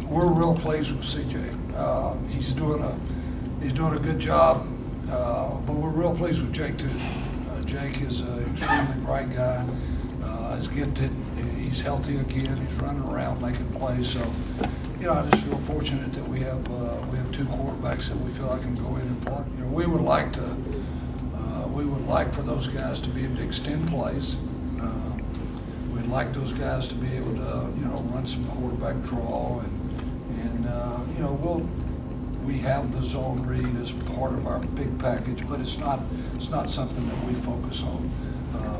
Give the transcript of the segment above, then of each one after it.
we're real pleased with CJ. He's doing a good job, but we're real pleased with Jake too. Jake is an extremely bright guy. He's gifted. He's healthy again. He's running around making plays. So, I just feel fortunate that we have two quarterbacks that we feel like can go in and play. We would like for those guys to be able to extend plays. We'd like those guys to be able to, run some quarterback draw, and we have the zone read as part of our big package, but it's not something that we focus on.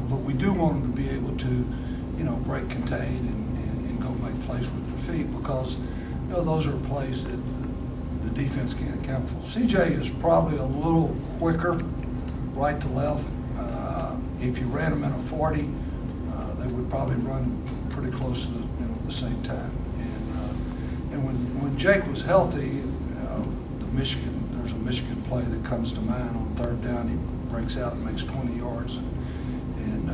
But we do want them to be able to, break, contain, and go make plays with their feet, because those are plays that the defense can't account for. CJ is probably a little quicker right to left. If you ran them in a 40, they would probably run pretty close to the same time. And when Jake was healthy, there's a Michigan play that comes to mind on third down. He breaks out and makes 20 yards, and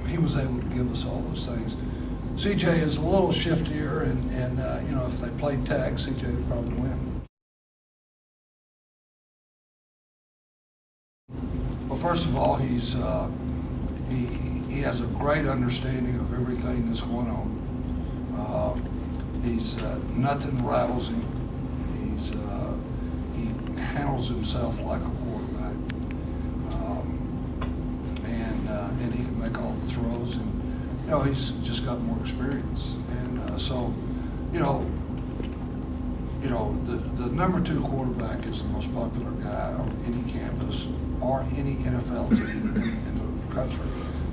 he was able to give us all those things. CJ is a little shiftier, and if they played tag, CJ would probably win. Well, first of all, he has a great understanding of everything that's going on. Nothing rattles him. He handles himself like a quarterback, and he can make all the throws. And he's just got more experience. And the number 2 quarterback is the most popular guy on any campus or any NFL team in the country.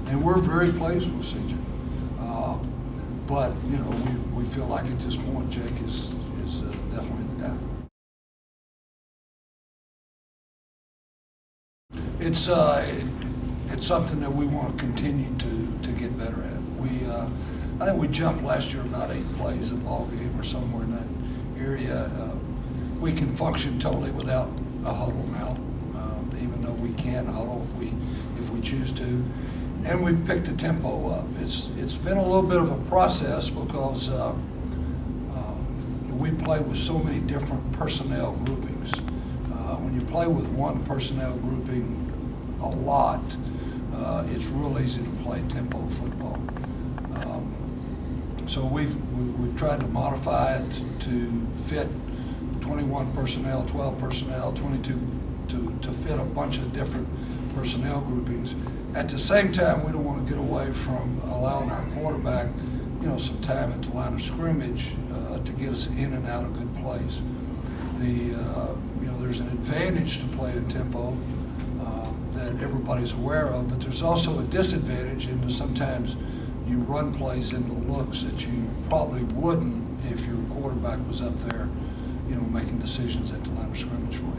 And we're very pleased with CJ. But we feel like at this point Jake is definitely the guy. It's something that we want to continue to get better at. I think we jumped last year about 8 plays a ball game or somewhere in that area. We can function totally without a huddle now, even though we can huddle if we choose to. And we've picked the tempo up. It's been a little bit of a process because we play with so many different personnel groupings. When you play with one personnel grouping a lot, it's real easy to play tempo football. So we've tried to modify it to fit 21 personnel, 12 personnel, 22 to fit a bunch of different personnel groupings. At the same time, we don't want to get away from allowing our quarterback, some time at the line of scrimmage to get us in and out of good plays. There's an advantage to playing tempo that everybody's aware of, but there's also a disadvantage in that sometimes you run plays into looks that you probably wouldn't if your quarterback was up there, making decisions at the line of scrimmage for you.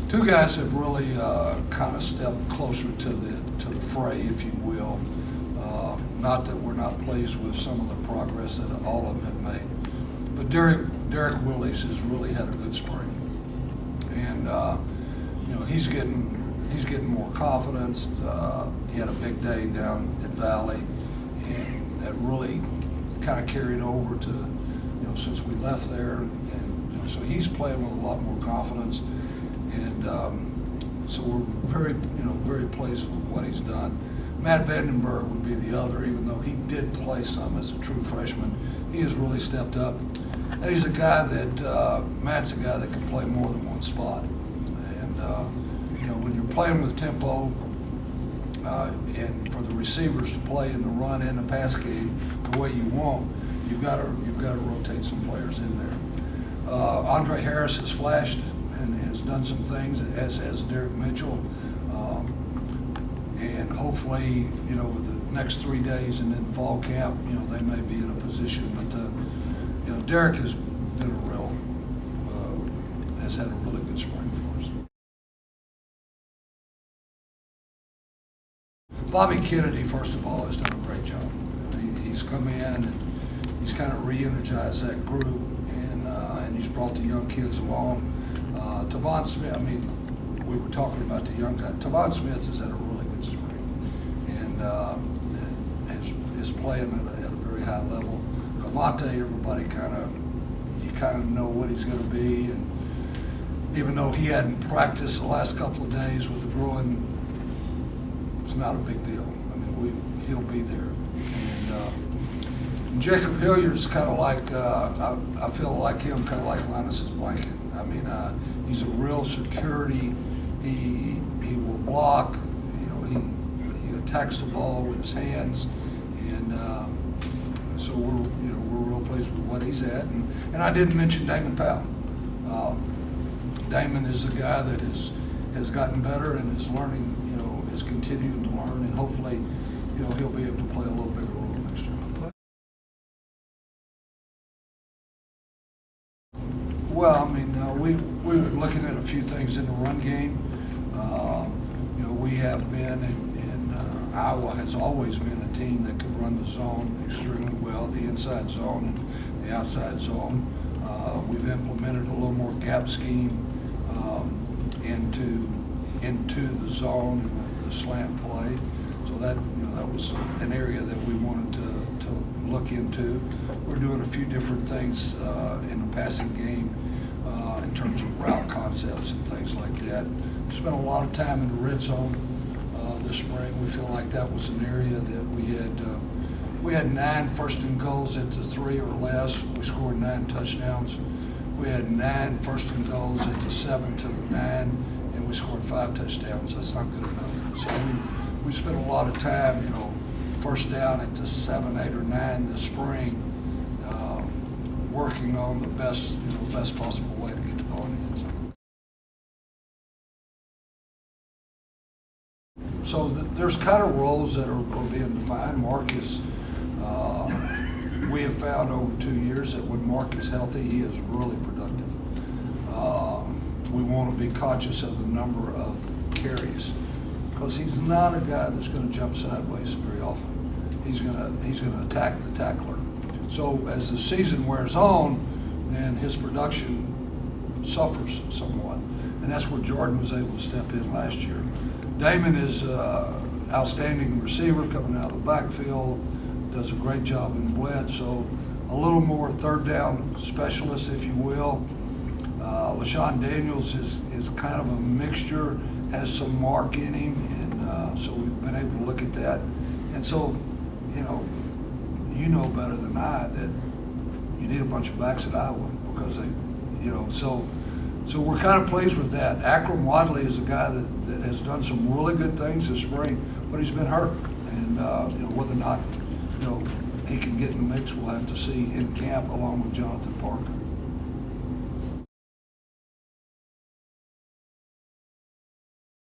Two guys have really kind of stepped closer to the fray, if you will. Not that we're not pleased with some of the progress that all of them have made, but Derek Willis has really had a good spring, and he's getting more confidence. He had a big day down at Valley, and that really kind of carried over to since we left there, and so he's playing with a lot more confidence. And so we're very pleased with what he's done. Matt Vandenberg would be the other, even though he did play some as a true freshman. He has really stepped up. And he's a guy Matt's a guy that can play more than one spot. And, when you're playing with tempo and for the receivers to play in the run and the pass game the way you want, you've got to rotate some players in there. Andre Harris has flashed and has done some things, as has Derek Mitchell, and hopefully, with the next 3 days and then fall camp, they may be in a position. But Derek has had a really good spring for us. Bobby Kennedy, first of all, has done a great job. He's come in and he's kind of re-energized that group, and he's brought the young kids along. Tavon Smith, we were talking about the young guy. Tavon Smith has had a really good spring, and is playing at a very high level. Cavante, everybody you kind of know what he's going to be, and even though he hadn't practiced the last couple of days with the groin, it's not a big deal. I mean, he'll be there. And Jacob Hilliard's kind of like, I feel like him, kind of like Linus's blanket. I mean, he's a real security. He will block. He attacks the ball with his hands, and so we're real pleased with what he's at. And I didn't mention Damon Powell. Damon is a guy that has gotten better and is learning, is continuing to learn, and hopefully, he'll be able to play a little bigger role next year. Well, I mean, we were looking at a few things in the run game. We have been, and Iowa has always been a team that could run the zone extremely well, the inside zone and the outside zone. We've implemented a little more gap scheme into the zone and the slant play. So that was an area that we wanted to look into. We're doing a few different things in the passing game in terms of route concepts and things like that. We spent a lot of time in the red zone this spring. We feel like that was an area that we had 9 first and goals at the 3 or less. We scored 9 touchdowns. We had 9 first and goals at the 7 to the 9, and we scored 5 touchdowns. That's not good enough. So we spent a lot of time, first down at the 7, 8, or 9 this spring, working on the best possible way to get the ball in the end zone. So there's kind of roles that are being defined. Mark is, we have found over 2 years that when Mark is healthy, he is really productive. We want to be conscious of the number of carries, because he's not a guy that's going to jump sideways very often. He's going to attack the tackler. So as the season wears on, then his production suffers somewhat, and that's where Jordan was able to step in last year. Damon is an outstanding receiver coming out of the backfield, does a great job in blitz, so a little more third down specialist, if you will. LaShawn Daniels is kind of a mixture, has some mark in him, and so we've been able to look at that. And so, you know better than I that you need a bunch of backs at Iowa, because so we're kind of pleased with that. Akram Wadley is a guy that has done some really good things this spring, but he's been hurt, and whether or not he can get in the mix, we'll have to see in camp along with Jonathan Parker.